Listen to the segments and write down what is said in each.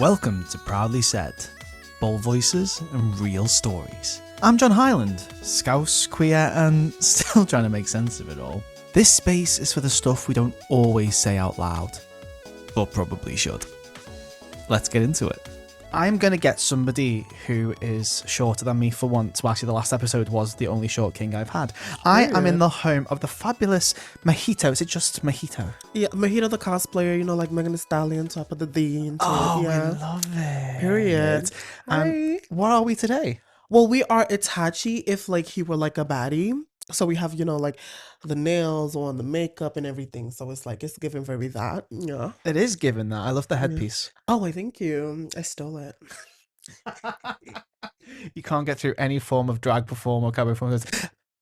Welcome to Proudly Said, bold voices and real stories. I'm John Highland, Scouse, queer, and still trying to make sense of it all. This space is for the stuff we don't always say out loud, but probably should. Let's get into it. I'm going to get somebody who is shorter than me for once. Well, actually, the last episode was the only short king I've had. I am in the home of the fabulous Mahito. Is it just Mahito? Yeah, Mahito Thee Cosplayer, you know, like Megan Thee Stallion, top of the D. Yeah. I love it. Period. And what are we today? Well, we are Itachi if, like, he were, like, a baddie. So we have, you know, like, the nails on, the makeup and everything. So it's, like, it's giving very that. Yeah. It is given that. I love the headpiece. Oh, I thank you. I stole it. You can't get through any form of drag perform or cabaret performance.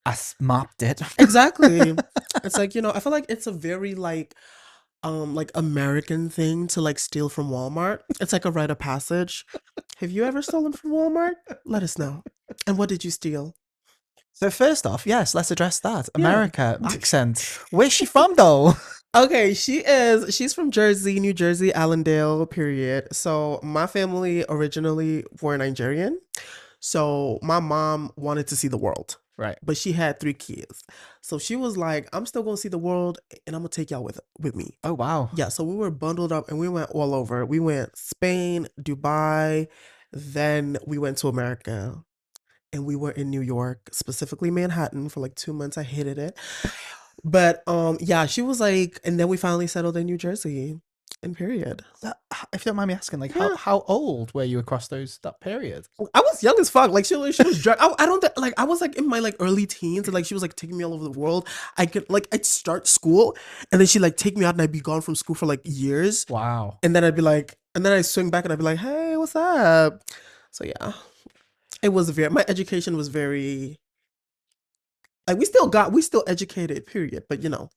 I mapped it. Exactly. It's like, you know, I feel like it's a very, like American thing to, like, steal from Walmart. It's like a rite of passage. Have you ever stolen from Walmart? Let us know. And what did you steal? So first off, yes, let's address that. America accent. Where's she from though? Okay, she's from Jersey, New Jersey, Allendale, period. So my family originally were Nigerian. So my mom wanted to see the world. Right. But she had 3 kids. So she was like, I'm still going to see the world and I'm going to take y'all with me. Oh, wow. Yeah, so we were bundled up and we went all over. We went Spain, Dubai, then we went to America. And we were in New York, specifically Manhattan, for like 2 months. I hated it. But yeah, she was like, and then we finally settled in New Jersey. And period. If you don't mind me asking, like, how old were you across that period? I was young as fuck. Like she was I don't think, like, I was like in my like early teens, and like she was like taking me all over the world. I'd start school and then she'd like take me out and I'd be gone from school for like years. Wow. And then I'd be like, and then I'd swing back and I'd be like, hey, what's up? So yeah. It was my education was very, like, we still educated, period. But you know,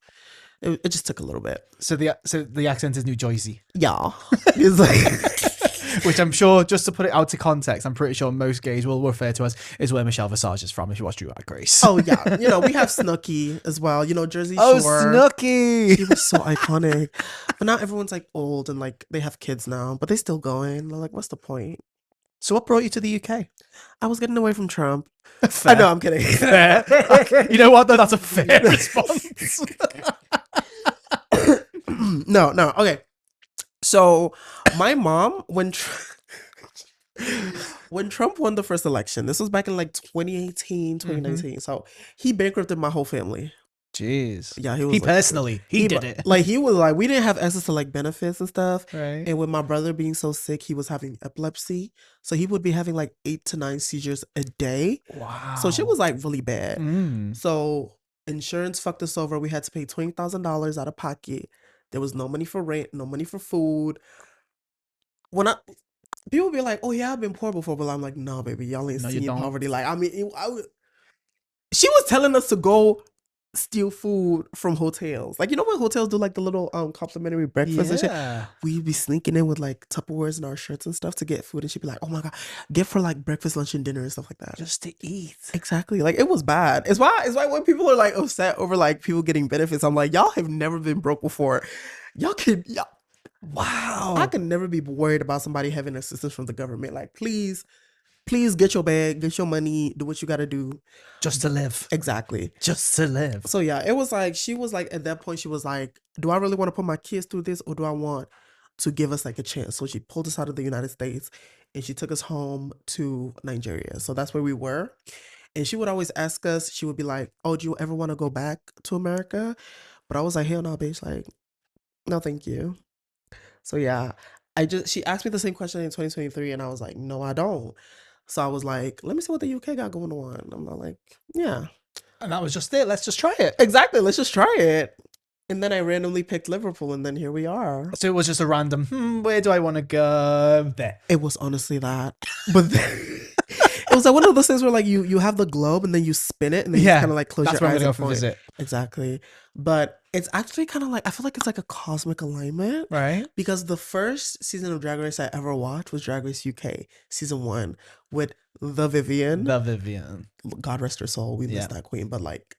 it just took a little bit. So the accent is New Jersey. Yeah. It's like, which I'm sure, just to put it out to context, I'm pretty sure most gays will refer to as is where Michelle Visage is from if you watch Drag Race. Oh yeah. You know, we have Snooki as well. You know, Jersey Shore. Oh, Snooki. She was so iconic. But now everyone's like old and like they have kids now, but they still going. They're like, what's the point? So what brought you to the UK? I was getting away from Trump. Fair. I know, I'm kidding. Fair. You know what, though? That's a fair response. No. Okay. So my mom, when Trump won the first election, this was back in like 2018, 2019. So he bankrupted my whole family. Jeez. Yeah, he was he like, personally he did it. Like he was like, we didn't have access to like benefits and stuff. Right. And with my brother being so sick, he was having epilepsy. So he would be having like 8 to 9 seizures a day. Wow. So shit was like really bad. Mm. So insurance fucked us over. We had to pay $20,000 out of pocket. There was no money for rent, no money for food. People be like, oh yeah, I've been poor before, but I'm like, no, baby, y'all ain't seen poverty. Like, I mean, she was telling us to go steal food from hotels. Like, you know when hotels do like the little complimentary breakfast and shit? We'd be sneaking in with like Tupperwares in our shirts and stuff to get food, and she'd be like, oh my god, get for like breakfast, lunch, and dinner and stuff like that. Just to eat. Exactly. Like, it was bad. It's why when people are like upset over like people getting benefits, I'm like, y'all have never been broke before. Wow. I can never be worried about somebody having assistance from the government. Like, please get your bag, get your money, do what you got to do. Just to live. Exactly. Just to live. So yeah, it was like, she was like, at that point, she was like, do I really want to put my kids through this, or do I want to give us like a chance? So she pulled us out of the United States and she took us home to Nigeria. So that's where we were. And she would always ask us, she would be like, oh, do you ever want to go back to America? But I was like, hell no, bitch. Like, no, thank you. So yeah, she asked me the same question in 2023 and I was like, no, I don't. So I was like, let me see what the UK got going on. I'm not like, yeah. And that was just it. Let's just try it. Exactly. Let's just try it. And then I randomly picked Liverpool and then here we are. So it was just a random, where do I want to go? There. It was honestly that. But then, it was like one of those things where like you have the globe and then you spin it and then you kind of like close your eyes. That's where I'm going to go for visit. Exactly. But it's actually kind of like, I feel like it's like a cosmic alignment. Right. Because the first season of Drag Race I ever watched was Drag Race UK, season 1, with the Vivian. God rest her soul. We miss that queen. But like,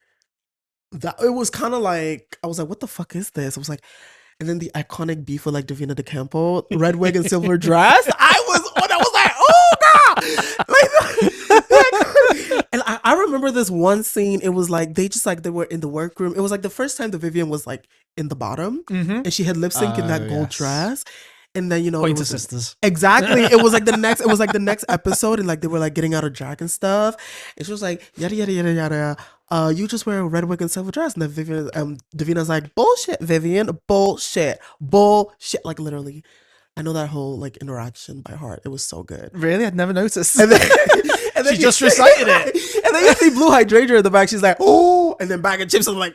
that it was kind of like, I was like, what the fuck is this? I was like, And then the iconic beef with like Davina DeCampo, red wig and silver dress. I was like, oh god! And I remember this one scene. It was like they were in the workroom. It was like the first time the Vivian was like in the bottom, and she had lip sync in that gold dress. And then Pointer Sisters. Exactly. It was like the next episode, and like they were like getting out of drag and stuff. And she was like, yada yada yada yada. You just wear a red wig and silver dress. And then Davina's like, bullshit, Vivian, bullshit. Like literally. I know that whole like interaction by heart. It was so good. Really? I'd never noticed. And then she just recited it. And then you see Blue Hydrangea in the back. She's like, oh, and then Bag of Chips. I'm like,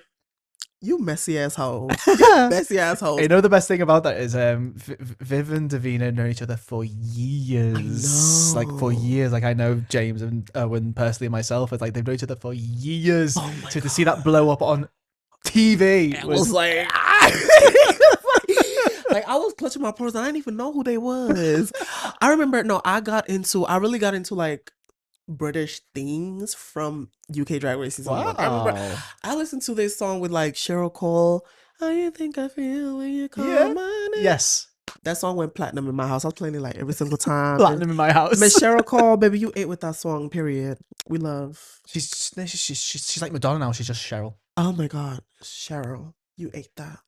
you messy asshole. Messy asshole. You know the best thing about that is Viv and Davina know each other for years. Like for years. Like I know James and Owen personally myself. It's like they've known each other for years. Oh my so God. to see that blow up on TV it was like like I was clutching my pearls and I didn't even know who they was. I remember I really got into like British things from UK Drag Race season 1. I remember I listened to this song with like Cheryl Cole. How you think I feel when you call my name? Yes. That song went platinum in my house. I was playing it like every single time. Platinum in my house. Miss Cheryl Cole, baby, you ate with that song, period. We love. She's like Madonna now. She's just Cheryl. Oh my God. Cheryl, you ate that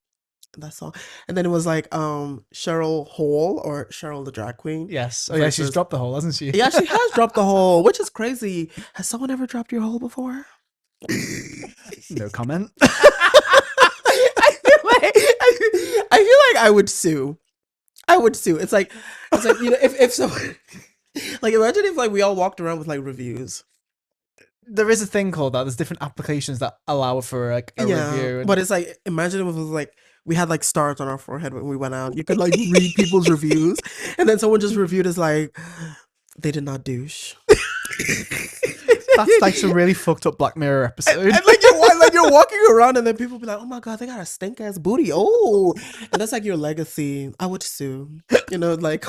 song. And then it was like Cheryl Hole or Cheryl the drag queen. Yes. Oh yeah, she's dropped the hole, hasn't she? Yeah, she has dropped the hole, which is crazy. Has someone ever dropped your hole before? No comment. I feel like I would sue. It's like you know if someone like imagine if like we all walked around with like reviews. There is a thing called that. There's different applications that allow for like a review. But it's like imagine if it was like we had like stars on our forehead when we went out. You could like read people's reviews, and then someone just reviewed as like they did not douche. That's like some really fucked up Black Mirror episode. And like you're walking around, and then people be like, "Oh my God, they got a stink ass booty." Oh, and that's like your legacy. I would sue. You know, like.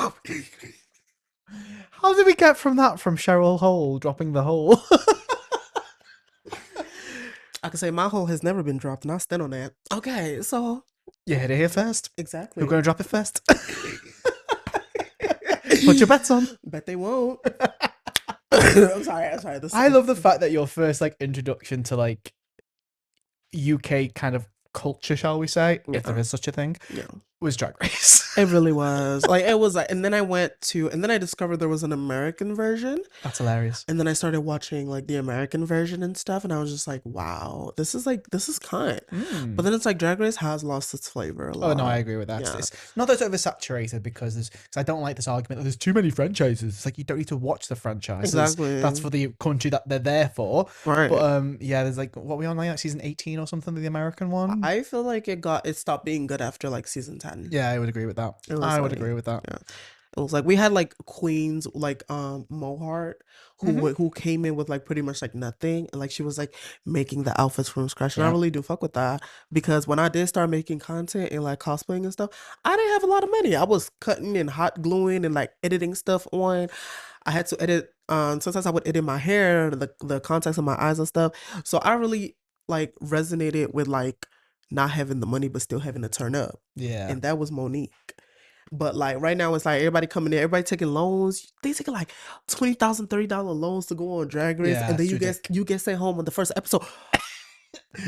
How did we get from Cheryl Hole dropping the hole? I can say my hole has never been dropped, and I stand on that. Okay, so you hit it here first. Exactly. Who's going to drop it first? Put your bets on. Bet they won't. I'm sorry. I love the fact that your first like introduction to like UK kind of culture, shall we say, if there is such a thing, was Drag Race. It really was. Like it was like, and then I discovered there was an American version. That's hilarious. And then I started watching like the American version and stuff, and I was just like, wow, this is kind. But then it's like Drag Race has lost its flavor a lot. Oh no, I agree with that. Yeah. It's not that it's oversaturated because I don't like this argument that there's too many franchises. It's like you don't need to watch the franchises. Exactly. That's for the country that they're there for. Right. But there's like what we on like season 18 or something, the American one. I feel like it stopped being good after like season 10. Yeah, I would agree with that. I would agree with that. Yeah. It was like we had like queens like Mohart who came in with like pretty much like nothing, and like she was like making the outfits from scratch. And I really do fuck with that, because when I did start making content and like cosplaying and stuff, I didn't have a lot of money. I was cutting and hot gluing and like editing stuff on. I had to edit sometimes I would edit my hair, the contacts in my eyes and stuff. So I really like resonated with like not having the money but still having to turn up. Yeah. And that was Monique. But like right now it's like everybody coming in, everybody taking loans. They taking like $20,000, $30 loans to go on Drag Race, and then you get sent home on the first episode.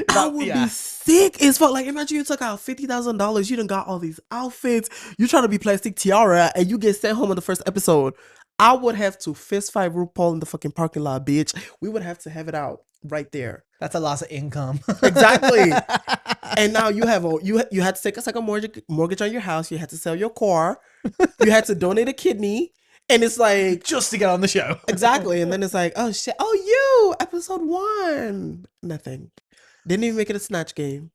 I would be sick as fuck. Like imagine you took out $50,000, you done got all these outfits, you trying to be Plastic Tiara, and you get sent home on the first episode. I would have to fist fight RuPaul in the fucking parking lot, bitch. We would have to have it out right there. That's a loss of income. Exactly. And now you have you had to take a second mortgage on your house. You had to sell your car. You had to donate a kidney. And it's like just to get on the show. Exactly. And then it's like, oh shit, oh you, episode 1. Nothing. Didn't even make it a snatch game.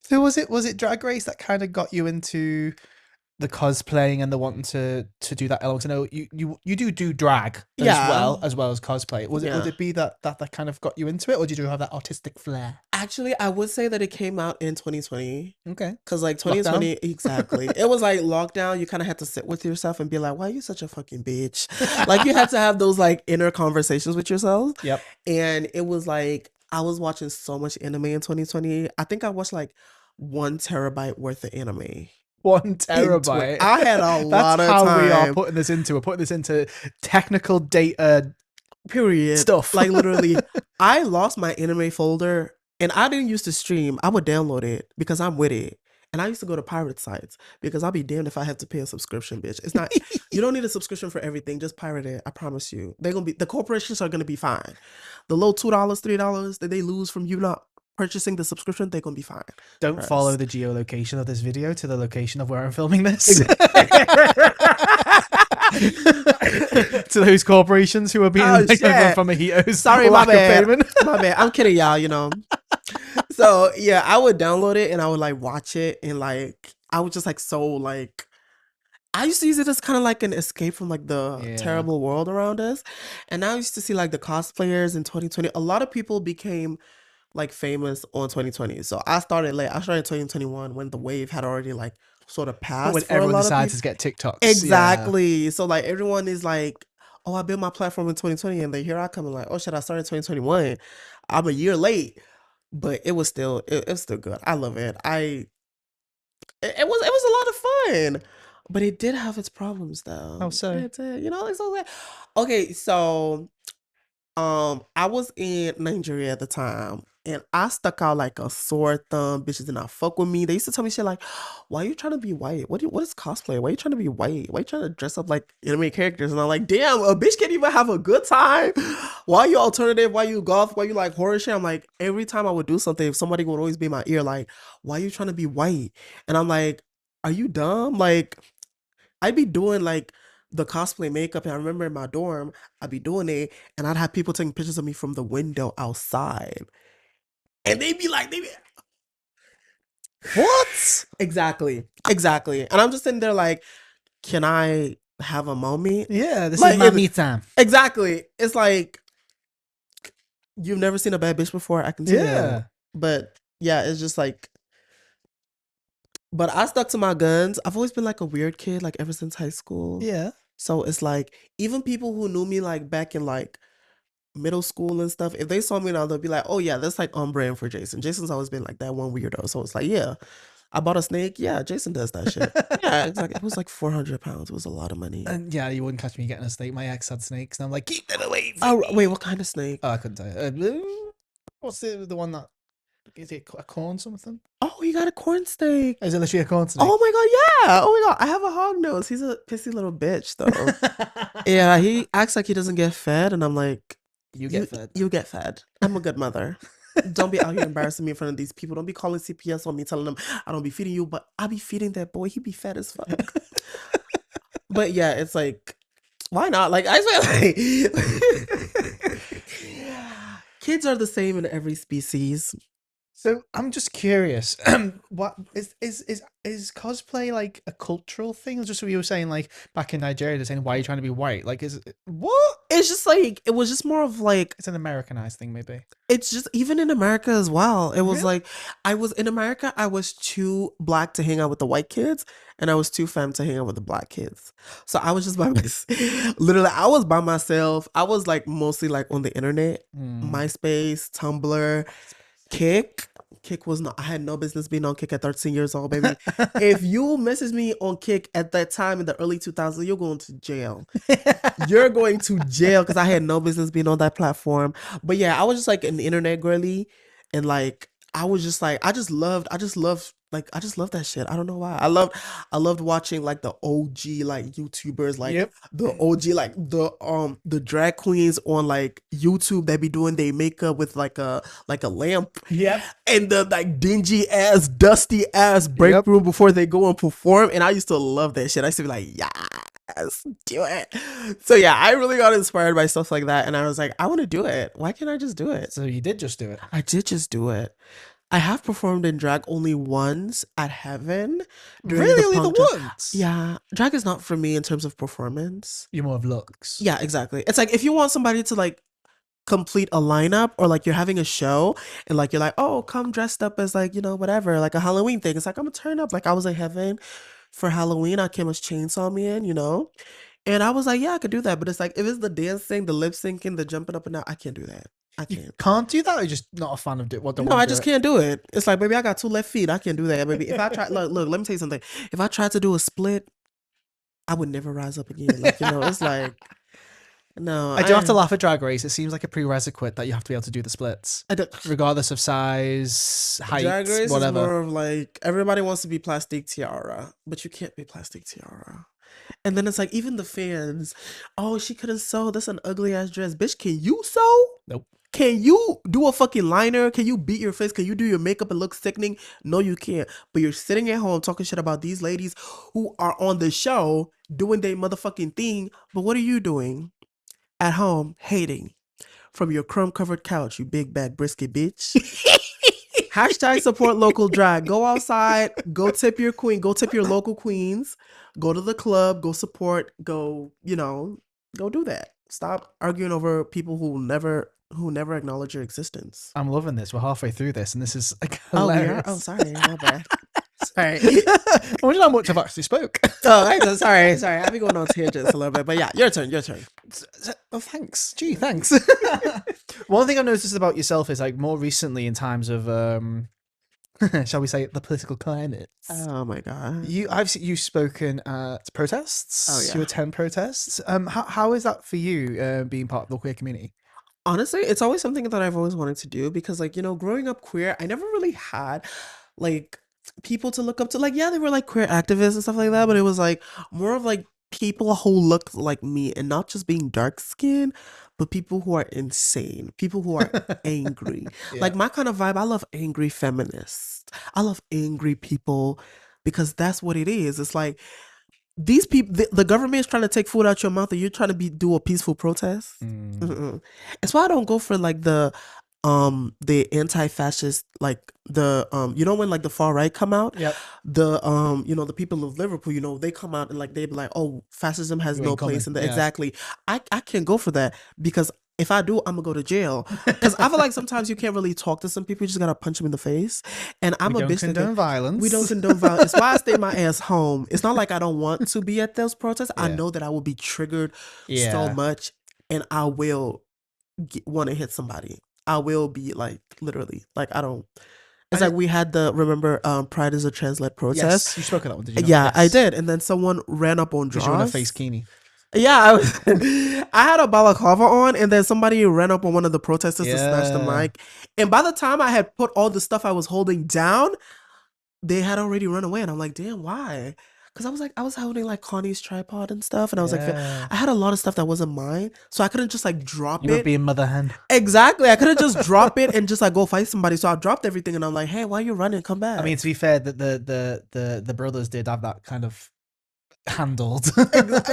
So was it Drag Race that kind of got you into the cosplaying and the wanting to do that element? I know you do drag as well as cosplay. Would it be that kind of got you into it, or did you have that artistic flair? Actually, I would say that it came out in 2020. Okay. Because like 2020, exactly. It was like lockdown. You kind of had to sit with yourself and be like, why are you such a fucking bitch? Like you had to have those like inner conversations with yourself. Yep. And it was like, I was watching so much anime in 2020. I think I watched like 1 terabyte worth of anime. 1 Into it. terabyte. I had a That's lot of how we are time. putting this into. We're putting this into technical data Period. stuff. Like literally, I lost my anime folder, and I didn't used to stream. I would download it because I'm with it. And I used to go to pirate sites because I'll be damned if I have to pay a subscription, bitch. It's not, you don't need a subscription for everything. Just pirate it. I promise you. They're gonna be, the corporations are gonna be fine. The little $2, $3 that they lose from you not purchasing the subscription, they're gonna be fine. Don't follow the geolocation of this video to the location of where I'm filming this. To those corporations who are being taken over from Mahito's Sorry, my lack of bad. payment. My bad. I'm kidding, y'all, you know. So yeah, I would download it and I would like watch it, and like I was just like so like I used to use it as kind of like an escape from like the terrible world around us. And now I used to see like the cosplayers in 2020. A lot of people became like famous on 2020. So I started late. I started in 2021 when the wave had already like sort of passed. When for a everyone lot of decides to people. get TikToks. Exactly. So like everyone is like, oh, I built my platform in 2020, and then here I come and like, oh shit, I started in 2021. I'm a year late, but it was still it was still good. I love it. It was a lot of fun, but it did have its problems though. How so? It did, you know, it's so like, okay, so I was in Nigeria at the time, and I stuck out like a sore thumb. Bitches did not fuck with me. They used to tell me shit like, "Why are you trying to be white? What is cosplay? Why are you trying to be white? Why are you trying to dress up like anime characters?" And I'm like, "Damn, a bitch can't even have a good time. Why you alternative? Why you goth? Why you like horror shit?" I'm like, every time I would do something, somebody would always be in my ear like, "Why are you trying to be white?" And I'm like, "Are you dumb? Like." I'd be doing like the cosplay makeup, and I remember in my dorm, I'd be doing it, and I'd have people taking pictures of me from the window outside, and they'd be like, What? exactly, and I'm just sitting there like, can I have a moment? Yeah, this Like, is my me time. Exactly. It's like you've never seen a bad bitch before. I can see that, but yeah, it's just like. But I stuck to my guns. I've always been like a weird kid, like ever since high school. Yeah. So it's like even people who knew me like back in like middle school and stuff, if they saw me now, they'll be like, "Oh yeah, that's like on brand for Jason." Jason's always been like that one weirdo. So it's like, yeah, I bought a snake. Yeah, Jason does that shit. Yeah, exactly. It was like 400 pounds. It was a lot of money. And yeah, you wouldn't catch me getting a snake. My ex had snakes, and I'm like, keep them away from Oh me. wait, what kind of snake? Oh, I couldn't tell you. What's the one that is it a corn something? Oh, you got a corn snake. Is it literally a corn snake? Oh my god, yeah. Oh my god, I have a hog nose. He's a pissy little bitch though. Yeah, he acts like he doesn't get fed, and I'm like, you get fed. You get fed. I'm a good mother. Don't be out here embarrassing me in front of these people. Don't be calling CPS on me, telling them I don't be feeding you, but I be feeding that boy. He be fat as fuck. But yeah, it's like, why not? Like I swear, like, kids are the same in every species. So I'm just curious. What is cosplay like a cultural thing? Just what you were saying, like back in Nigeria, they're saying, "Why are you trying to be white?" Like, is it what? It's just like it was just more of like It's an Americanized thing, maybe. it's just even in America as well. It was Really? like I was in America, I was too black to hang out with the white kids, and I was too femme to hang out with the black kids. So I was just by myself. Literally, I was by myself. I was like mostly like on the internet, MySpace, Tumblr, Kick. Kick was not. I had no business being on Kick at 13 years old, baby. If you message me on Kick at that time in the early 2000s, you're going to jail. You're going to jail because I had no business being on that platform. But yeah, I was just like an internet girly, and like I was just like I just loved that shit. I don't know why. I loved watching like the OG like YouTubers, like the OG like the drag queens on like YouTube that be doing their makeup with like a lamp. Yep. And the like dingy ass, dusty ass break room before they go and perform. And I used to love that shit. I used to be like, yes, do it. So yeah, I really got inspired by stuff like that. And I was like, I want to do it. Why can't I just do it? So you did just do it. I did just do it. I have performed in drag only once at Heaven. Really, only the once? Yeah, drag is not for me in terms of performance. You're more of looks. Yeah, exactly. It's like if you want somebody to like complete a lineup, or like you're having a show and like you're like, oh, come dressed up as like, you know, whatever, like a Halloween thing. It's like I'm gonna turn up. Like I was in Heaven for Halloween. I came as Chainsaw Man, you know, and I was like, yeah, I could do that. But it's like if it's the dancing, the lip syncing, the jumping up and down, I can't do that. I You can't. can't do that, or you're just not a fan of it? What don't No, want I to do just it? can't do it. It's like, baby, I got 2 left feet. I can't do that, baby. If I try, look, let me tell you something. If I tried to do a split, I would never rise up again. Like, it's like, no, I do have to laugh at Drag Race. It seems like a prerequisite that you have to be able to do the splits, I don't. regardless of size, height, Drag Race is whatever. more of like everybody wants to be Plastic Tiara, but you can't be Plastic Tiara. And then it's like even the fans, oh, she couldn't sew. That's an ugly ass dress, bitch. Can you sew? Nope. Can you do a fucking liner? Can you beat your face? Can you do your makeup and look sickening? No, you can't. But you're sitting at home talking shit about these ladies who are on the show doing their motherfucking thing. But what are you doing at home hating from your crumb covered couch, you big bag brisket bitch? Hashtag support local drag. Go outside, go tip your queen, go tip your local queens, go to the club, go support, go do that. Stop arguing over people who never acknowledge your existence. I'm loving this. We're halfway through this, and this is like Oh, we hilarious. are? Oh, sorry, my bad. Sorry. I wonder how much I've actually spoke. Oh, sorry. I've been going on tangents a little bit, but yeah, your turn. Oh, thanks. Gee, thanks. One thing I've noticed about yourself is like more recently in times of shall we say the political climate. Oh my god. You've spoken at protests. Oh, yeah. You attend protests. How is that for you being part of the queer community? Honestly, it's always something that I've always wanted to do because, like, growing up queer, I never really had like people to look up to. Like, yeah, they were like queer activists and stuff like that, but it was like more of like people who look like me and not just being dark skinned, but people who are insane, people who are angry. Yeah. Like, my kind of vibe, I love angry feminists. I love angry people because that's what it is. It's like these people, the government is trying to take food out your mouth and you're trying to do a peaceful protest. It's why I don't go for like the anti-fascist, like the when like the far right come out. Yep. The the people of Liverpool, they come out and like they be like, oh, fascism has no place in the exactly. I can't go for that because if I do, I'm gonna go to jail. Because I feel like sometimes you can't really talk to some people. You just gotta punch them in the face. And I'm a bitch. We don't condone violence. We don't condone violence. It's why I stay my ass home. It's not like I don't want to be at those protests. I know that I will be triggered so much, and I will want to hit somebody. I will be like literally like I don't. It's like we had remember Pride is a trans-led protest. Yes, you spoke of that one, did you? Yeah, yes. I did. And then someone ran up on Jaws. You were in a face kini. Yeah, I had a balaclava on, and then somebody ran up on one of the protesters to snatch the mic. And by the time I had put all the stuff I was holding down, they had already run away. And I'm like, damn, why? Because I was holding like Connie's tripod and stuff, and I was like, I had a lot of stuff that wasn't mine, so I couldn't just like drop it. You were being mother hen. Exactly, I couldn't just drop it and just like go fight somebody. So I dropped everything, and I'm like, hey, why are you running? Come back. I mean, to be fair, the brothers did have that kind of handled.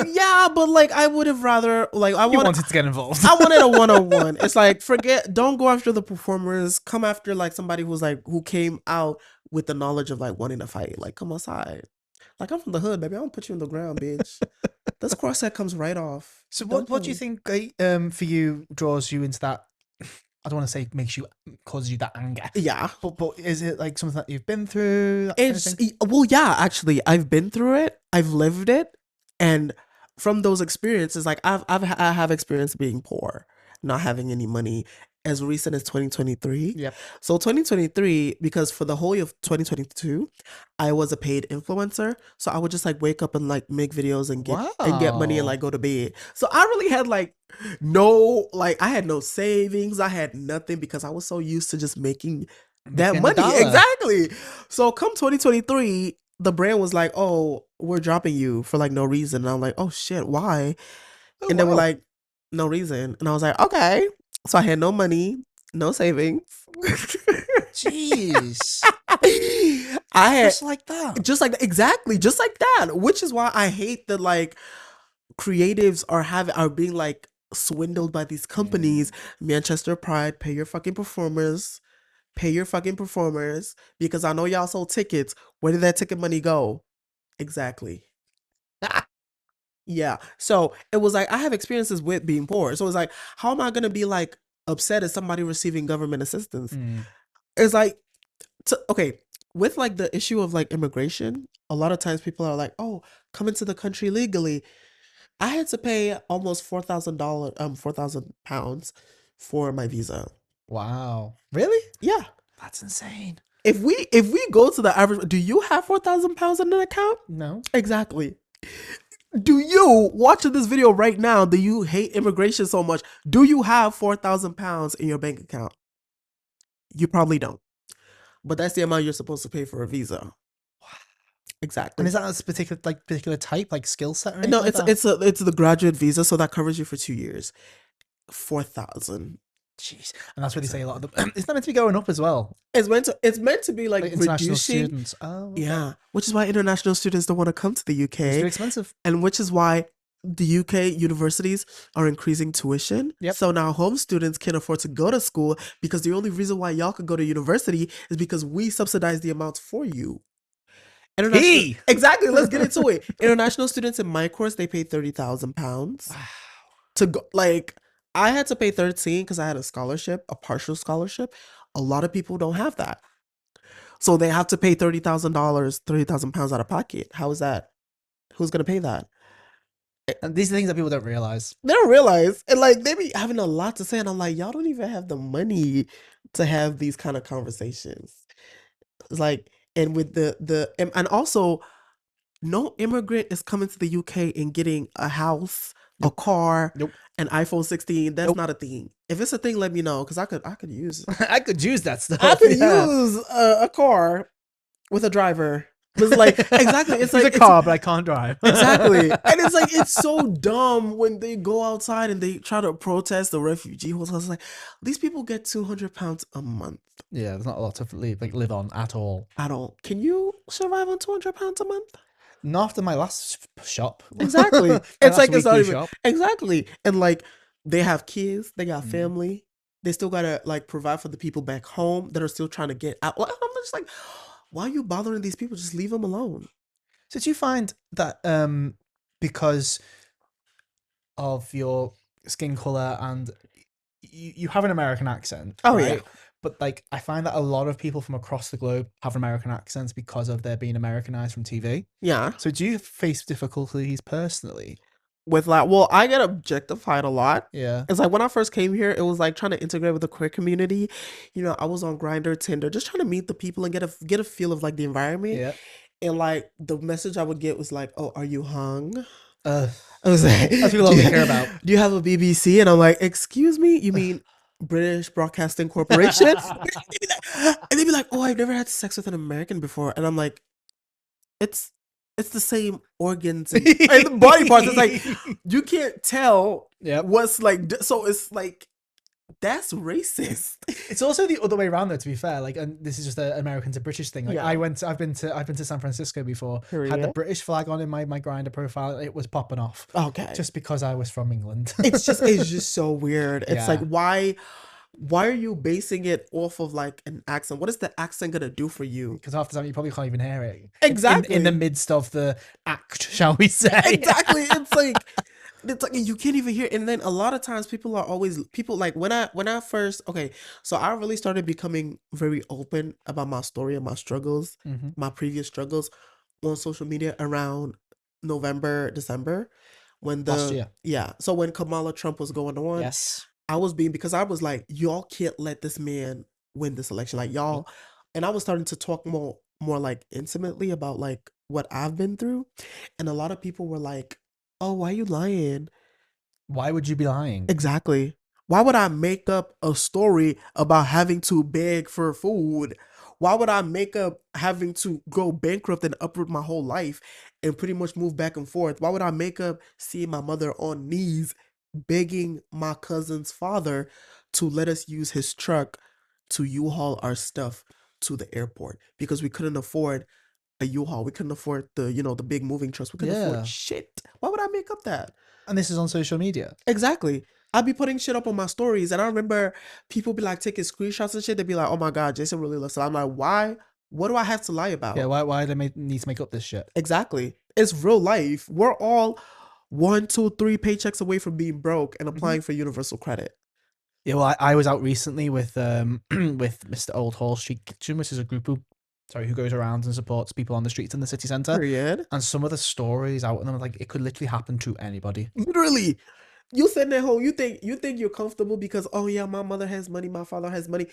Yeah, but like I would have rather like wanted to get involved. I wanted a 1-on-1. It's like don't go after the performers. Come after like somebody who came out with the knowledge of like wanting to fight. Like, come outside. Like, I'm from the hood, baby. I don't put you on the ground, bitch. This crosshair comes right off. So what do you think for you draws you into that? I don't want to say causes you that anger. Yeah. But is it like something that you've been through? Well, yeah, actually, I've been through it. I've lived it. And from those experiences, like I have experience being poor, not having any money as recent as 2023. Yep. So 2023, because for the whole year of 2022, I was a paid influencer. So I would just like wake up and like make videos and get money and like go to bed. So I really had like I had no savings. I had nothing because I was so used to just making that money. Exactly. So come 2023, the brand was like, oh, we're dropping you for like no reason. And I'm like, oh shit, why? And they were like, no reason. And I was like, okay. So I had no money, no savings. Jeez. I had just like that. Exactly, just like that. Which is why I hate that like creatives are being like swindled by these companies. Manchester Pride, pay your fucking performers. Because I know y'all sold tickets. Where did that ticket money go? Exactly. Yeah. So it was like I have experiences with being poor. So it's like, how am I gonna be like upset at somebody receiving government assistance? It's like, okay, with like the issue of like immigration, a lot of times people are like, oh, come into the country legally. I had to pay almost £4,000, £4,000 for my visa. Wow. Really? Yeah. That's insane. If we go to the average, do you have 4,000 pounds in an account? No. Exactly. Do you watching this video right now? Do you hate immigration so much? Do you have 4,000 pounds in your bank account? You probably don't. But that's the amount you're supposed to pay for a visa. Exactly. And is that a particular type, like skill set or anything No, like that? it's the graduate visa, so that covers you for 2 years. 4,000. Jeez. And that's where they say a lot of them. Isn't that meant to be going up as well? It's meant to be like international reducing. students. Oh, okay. Yeah, which is why international students don't want to come to the UK. It's too expensive. And which is why the UK universities are increasing tuition. Yep. So now home students can afford to go to school, because the only reason why y'all could go to university is because we subsidize the amounts for you. Exactly. Let's get into it. International students in my course, they pay £30,000 to go. Like, I had to pay 13 because I had a scholarship, a partial scholarship. A lot of people don't have that, so they have to pay $30,000, £30,000 out of pocket. How is that? Who's gonna pay that? And these are things that people don't realize. They don't realize, and like they be having a lot to say, and I'm like, y'all don't even have the money to have these kind of conversations. It's like, and with and also, no immigrant is coming to the UK and getting a house, a car, an iPhone 16. That's not a thing. If it's a thing, let me know, because I could use I could use that stuff. I could use a car with a driver. It's like, exactly. It's like a car, but I can't drive. Exactly. And it's like, it's so dumb when they go outside and they try to protest the refugee hotels. It's like, these people get £200 a month. Yeah, there's not a lot to live on at all. At all. Can you survive on £200 a month? Not after my last shop. Exactly. It's like, it's not even shop. Exactly. And like, they have kids, they got family. They still gotta like provide for the people back home that are still trying to get out. I'm just like, why are you bothering these people? Just leave them alone. So do you find that because of your skin color and you have an American accent? Oh, right? yeah. But like, I find that a lot of people from across the globe have American accents because of their being Americanized from TV. Yeah. So do you face difficulties personally? With like, well, I get objectified a lot. Yeah. It's like when I first came here, it was like trying to integrate with the queer community. You know, I was on Grindr, Tinder, just trying to meet the people and get a feel of like the environment. Yeah. And like the message I would get was like, "Oh, are you hung?" I was like, that's what all they care about. Do you have a BBC? And I'm like, "Excuse me, you mean British Broadcasting Corporation?" And they'd be like, "Oh, I've never had sex with an American before." And I'm like, it's the same organs and the body parts. It's like, you can't tell what's like, so it's like, that's racist. It's also the other way around though, to be fair. Like, and this is just an American to British thing. Like, I've been to San Francisco before. Had the British flag on in my Grindr profile. It was popping off. Okay. Just because I was from England. It's just so weird. It's like, why are you basing it off of like an accent? What is the accent gonna do for you? Because half the time you probably can't even hear it. Exactly. In the midst of the act, shall we say? Exactly. It's like you can't even hear it. And then a lot of times people like when I first, okay, so I really started becoming very open about my story and my struggles, my previous struggles on social media around November, December, when last year. So when Kamala Trump was going on, yes, I was because I was like, y'all can't let this man win this election, like y'all. And I was starting to talk more like intimately about like what I've been through, and a lot of people were like, "Oh, why are you lying? Why would you be lying?" Exactly. Why would I make up a story about having to beg for food? Why would I make up having to go bankrupt and uproot my whole life and pretty much move back and forth? Why would I make up seeing my mother on knees begging my cousin's father to let us use his truck to U-Haul our stuff to the airport because we couldn't afford a U-Haul. We couldn't afford the big moving trucks. We couldn't afford shit. Why would I make up that? And this is on social media. Exactly. I'd be putting shit up on my stories, and I remember people be like taking screenshots and shit. They'd be like, "Oh my god, Jason really looks." I'm like, why? What do I have to lie about? Yeah, why do they need to make up this shit? Exactly. It's real life. We're all 1, 2, 3 paychecks away from being broke and applying for universal credit. Yeah, well, I was out recently with with Mr. Old Hall Street Kitchen, which is a group who goes around and supports people on the streets in the city centre. Period. And some of the stories out of them, like, it could literally happen to anybody. Literally. You sitting at home, you think you're comfortable because oh yeah, my mother has money, my father has money.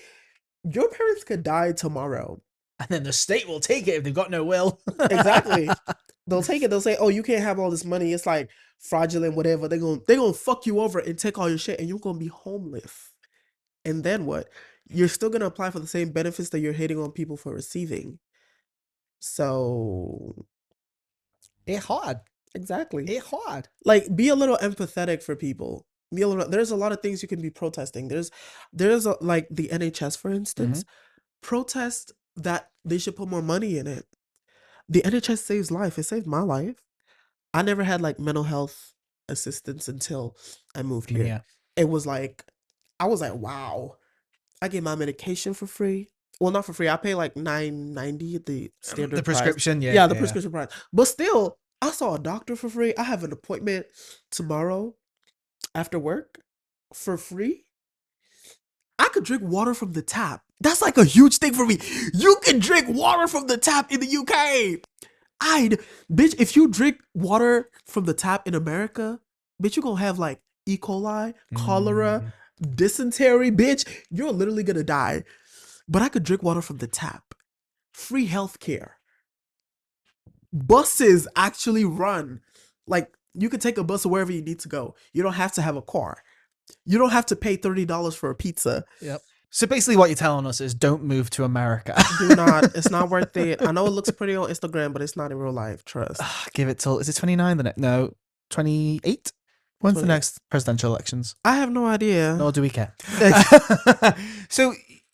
Your parents could die tomorrow. And then the state will take it if they've got no will. Exactly. They'll take it. They'll say, "Oh, you can't have all this money. It's like fraudulent, whatever." They're gonna fuck you over and take all your shit, and you're gonna be homeless. And then what? You're still gonna apply for the same benefits that you're hating on people for receiving. So It's hard. exactly. It's hard. Like, be a little empathetic for people. Be a little. There's a lot of things you can be protesting. Like the NHS, for instance, protest that they should put more money in it. The NHS saves life. It saved my life. I never had like mental health assistance until I moved here. Yeah. It was like, I was like, wow. I get my medication for free. Well, not for free. I pay like $9.90 at the standard The price. prescription, yeah. Yeah, the prescription price. But still, I saw a doctor for free. I have an appointment tomorrow after work for free. I could drink water from the tap. That's like a huge thing for me. You can drink water from the tap in the UK. Bitch, if you drink water from the tap in America, bitch, you're gonna have like E. coli, cholera, dysentery, bitch. You're literally gonna die. But I could drink water from the tap. Free healthcare. Buses actually run. Like, you can take a bus to wherever you need to go. You don't have to have a car. You don't have to pay $30 for a pizza. Yep. So basically what you're telling us is don't move to America. Do not. It's not worth it. I know it looks pretty on Instagram, but it's not in real life. Trust. Give it till, is it 29 the next? No, 28? When's the 28. next presidential elections? I have no idea. Nor do we care. So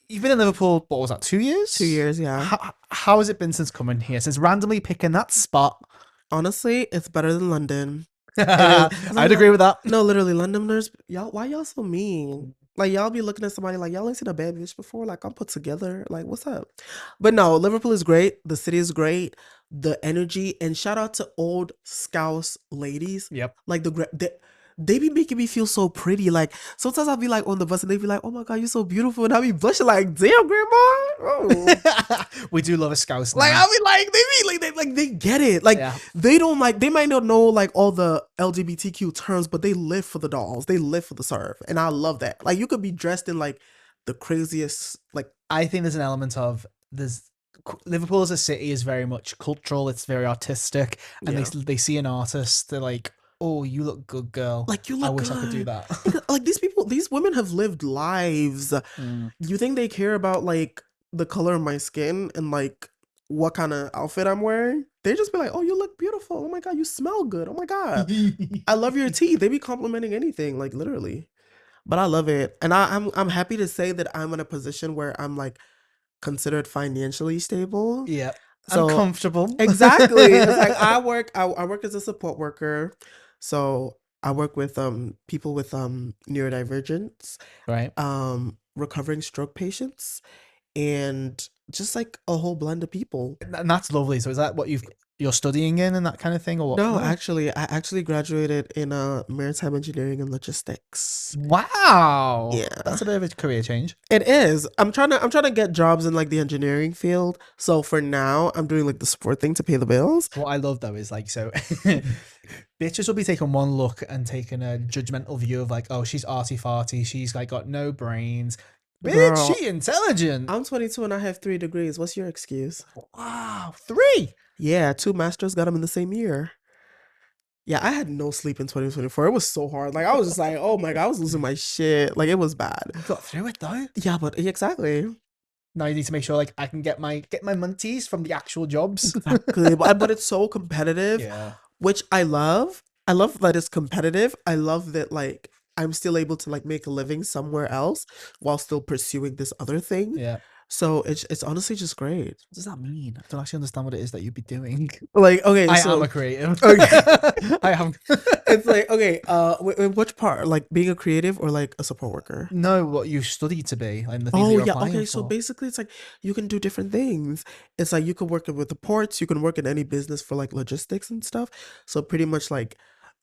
you've been in Liverpool, what was that, 2 years? 2 years, yeah. How has it been since coming here? Since randomly picking that spot? Honestly, it's better than London. I'd agree with that. No, literally, Londoners, y'all, why y'all so mean? Like, y'all be looking at somebody like, y'all ain't seen a bad bitch before? Like, I'm put together. Like, what's up? But no, Liverpool is great. The city is great. The energy, and shout out to old Scouse ladies. Yep. Like, they be making me feel so pretty. Like, sometimes I'll be like on the bus and they be like, oh my God, you're so beautiful. And I'll be blushing like, damn, grandma. Oh. We do love a Scouse now. Like, I'll be like, they get it. Like, Yeah. they don't like, they might not know like all the LGBTQ terms, but they live for the dolls. They live for the serve. And I love that. Like, you could be dressed in like the craziest, like, I think there's an element of Liverpool as a city is very much cultural. It's very artistic, and Yeah. they see an artist, they're like, "Oh, you look good, girl. Like, you look I wish I could do good." that." Because, like, these women have lived lives. You think they care about like the color of my skin and like what kind of outfit I'm wearing? They just be like, "Oh, you look beautiful. Oh my God, you smell good. Oh my God, I love your teeth." They be complimenting anything, like literally. But I love it, and I'm happy to say that I'm in a position where I'm like considered financially stable. Yeah, So I'm comfortable. exactly, it's like I work as a support worker, so I work with people with neurodivergence, Right. recovering stroke patients, and just like a whole blend of people. And that's lovely. So is that what you're studying in and that kind of thing, or what? No, actually, I actually graduated in maritime engineering and logistics. Wow. Yeah. That's a bit of a career change. It is. I'm trying to get jobs in like the engineering field. So for now, I'm doing like the support thing to pay the bills. What I love though is like, so bitches will be taking one look and taking a judgmental view of like, oh, she's arty farty, she's like got no brains. Bitch, Girl, she intelligent. I'm 22 and I have 3 degrees. What's your excuse? Wow, 3. Yeah, 2 masters, got them in the same year. Yeah, I had no sleep in 2024. It was so hard. Like, I was just like, oh my God, I was losing my shit. Like, it was bad. You got through it though. Yeah, but exactly. Now you need to make sure like I can get my munties from the actual jobs. Exactly. But it's so competitive, Yeah. which I love. I love that it's competitive. I love that like I'm still able to like make a living somewhere else while still pursuing this other thing. Yeah. So it's honestly just great. What does that mean? I don't actually understand what it is that you'd be doing. Like, okay, I so am a creative. Okay. I am. it's like, okay, which part? Like being a creative or like a support worker? No, what you study to be and the things that Oh you're yeah, applying okay. So for. basically, it's like you can do different things. It's like you can work with the ports. You can work in any business for like logistics and stuff. So pretty much like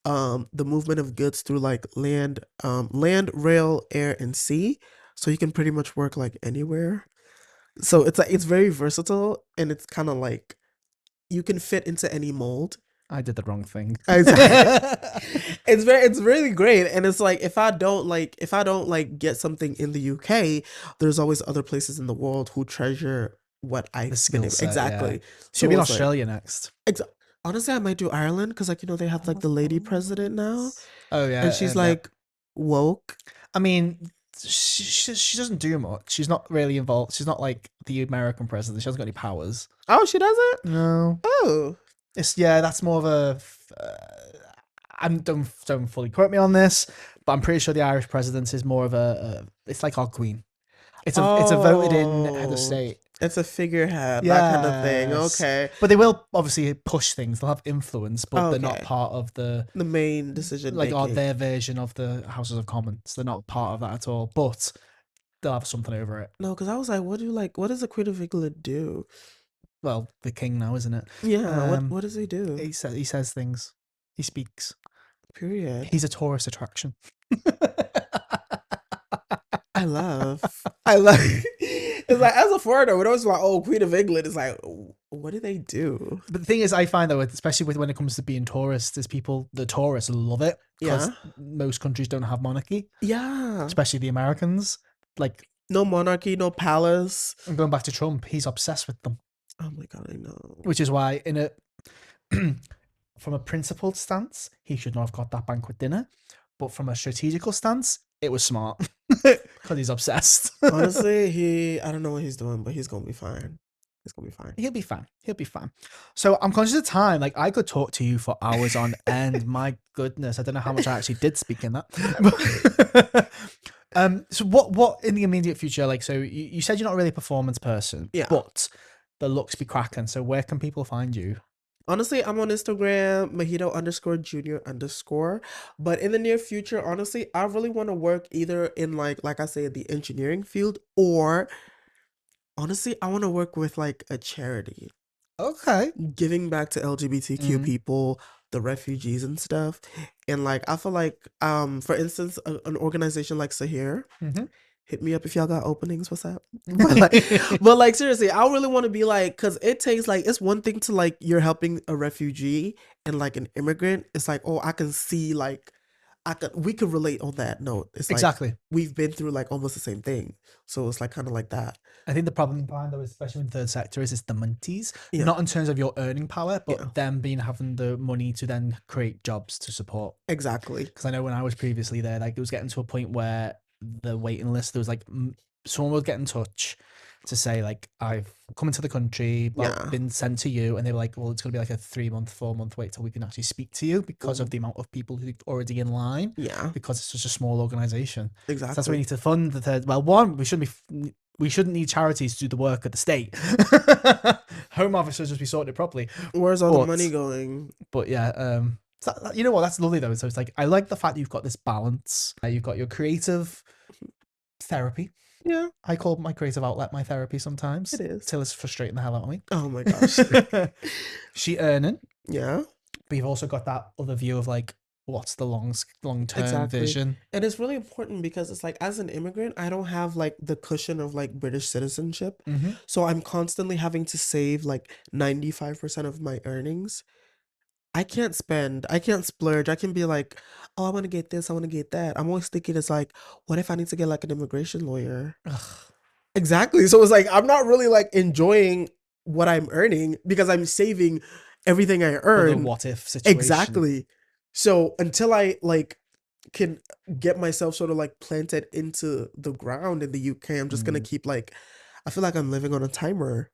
the movement of goods through like land, rail, air, and sea. So you can pretty much work like anywhere. So it's like it's very versatile, and it's kind of like you can fit into any mold. I did the wrong thing. It's really great, and it's like if I don't like get something in the UK, there's always other places in the world who treasure what I've The been skill able. set, Exactly. yeah. She'll So be in it's like Australia next. honestly, I might do Ireland because like they have like the lady president now, Oh yeah, and she's yeah. like woke. I mean, she doesn't do much. She's not really involved. She's not like the American president. She hasn't got any powers. Oh, she doesn't. No, Oh, it's that's more of a. I'm don't fully quote me on this, but I'm pretty sure the Irish president is more of it's like our queen. It's a voted in head of state. It's a figurehead, that kind of thing. Yes, Okay. but they will obviously push things. They'll have influence, but they're not Okay. part of the The main decision like making. their version of the Houses of Commons. They're not part of that at all. But they'll have something over it. No, because I was like, what does the Queen of England do? Well, the king now, isn't it? Yeah, what does he do? He says things. He speaks. Period. He's a tourist attraction. I love. It's like as a foreigner, when I was like, "Oh, Queen of England," it's like, what do they do? But the thing is, I find though, especially when it comes to being tourists, is the tourists love it because most countries don't have monarchy. Yeah, Especially the Americans. Like no monarchy, no palace. I'm going back to Trump. He's obsessed with them. Oh my god, I know. Which is why, from a principled stance, he should not have got that banquet dinner. But from a strategical stance, it was smart because he's obsessed. Honestly, I don't know what he's doing, but he's gonna be fine. He's gonna be fine. He'll be fine. He'll be fine. So I'm conscious of time. Like I could talk to you for hours on end. My goodness, I don't know how much I actually did speak in that. So what in the immediate future? Like, so you said you're not really a performance person, Yeah. but the looks be cracking. So where can people find you? Honestly, I'm on Instagram, Mahito_Junior_. But in the near future, honestly, I really want to work either in like I said, the engineering field, or honestly, I want to work with like a charity, Okay. giving back to LGBTQ people, the refugees and stuff. And like I feel like for instance, an organization like Sahir, hit me up if y'all got openings. What's up? But like seriously, I really want to be like, because it takes like, it's one thing to like you're helping a refugee and like an immigrant. It's like, oh, I can see like we could relate on that note. It's like Exactly. we've been through like almost the same thing, so it's like kind of like that. I think the problem behind though, especially in the third sector, is it's the monkeys. Yeah. Not in terms of your earning power, but Yeah. them having the money to then create jobs to support. Exactly. Because I know when I was previously there, like it was getting to a point where the waiting list, there was like someone would get in touch to say like, I've come into the country, but been sent to you, and they were like, well, it's going to be like a 3-month, 4-month wait till we can actually speak to you because of the amount of people who are already in line. Yeah. Because it's such a small organization. Exactly. So that's why we need to fund the third. Well, one, we shouldn't need charities to do the work at the state. Home Office should just be sorted properly. Where's all the money going? But yeah, you know what? That's lovely though. So it's like I like the fact that you've got this balance. You've got your creative therapy. Yeah, I call my creative outlet my therapy sometimes. it is. Till it's frustrating the hell out of me. Oh my gosh. She earning. Yeah. But you've also got that other view of like, what's the long-term vision? And it's really important because it's like, as an immigrant, I don't have like the cushion of like British citizenship. So I'm constantly having to save like 95% of my earnings. I can't spend, I can't splurge. I can be like, oh, I want to get this, I want to get that. I'm always thinking it's like, what if I need to get like an immigration lawyer? Exactly. So it's like, I'm not really like enjoying what I'm earning because I'm saving everything I earn. The what if situation. Exactly. So until I like can get myself sort of like planted into the ground in the UK, I'm just gonna keep like, I feel like I'm living on a timer.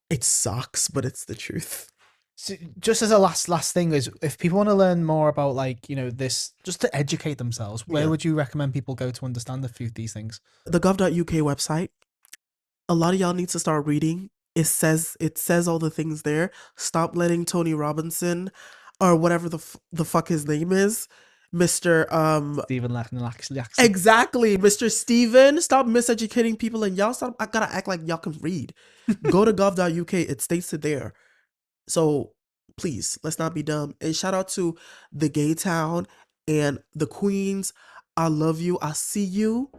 It sucks, but it's the truth. So just as a last thing is, if people want to learn more about like, you know, this, just to educate themselves, where would you recommend people go to understand these things? The gov.uk website. A lot of y'all need to start reading. It says all the things there. Stop letting Tony Robinson or whatever the fuck his name is, Mr. Stephen Laxley. Exactly, Mr. Steven. Stop miseducating people, and y'all stop. I gotta act like y'all can read. Go to gov.uk. It states it there. So please, let's not be dumb. And shout out to the Gay Town and the Queens. I love you. I see you.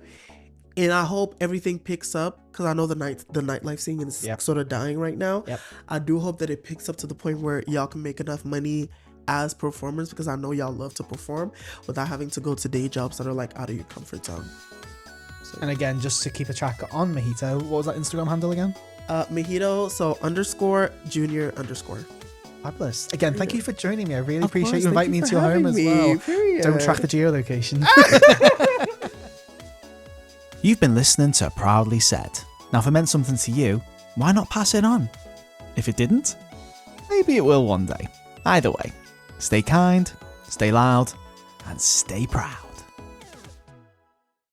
And I hope everything picks up, because I know the nightlife scene is sort of dying right now. Yep. I do hope that it picks up to the point where y'all can make enough money as performers, because I know y'all love to perform without having to go to day jobs that are like out of your comfort zone. So, And again, just to keep a track on Mahito, what was that Instagram handle again? Mahito, so _junior_. Fabulous. Again, thank you for joining me. I really Of appreciate course, you thank inviting me for into your home having as me, well. period. Don't track the geolocation. You've been listening to Proudly Said. Now, if it meant something to you, why not pass it on? If it didn't, maybe it will one day. Either way, stay kind, stay loud, and stay proud.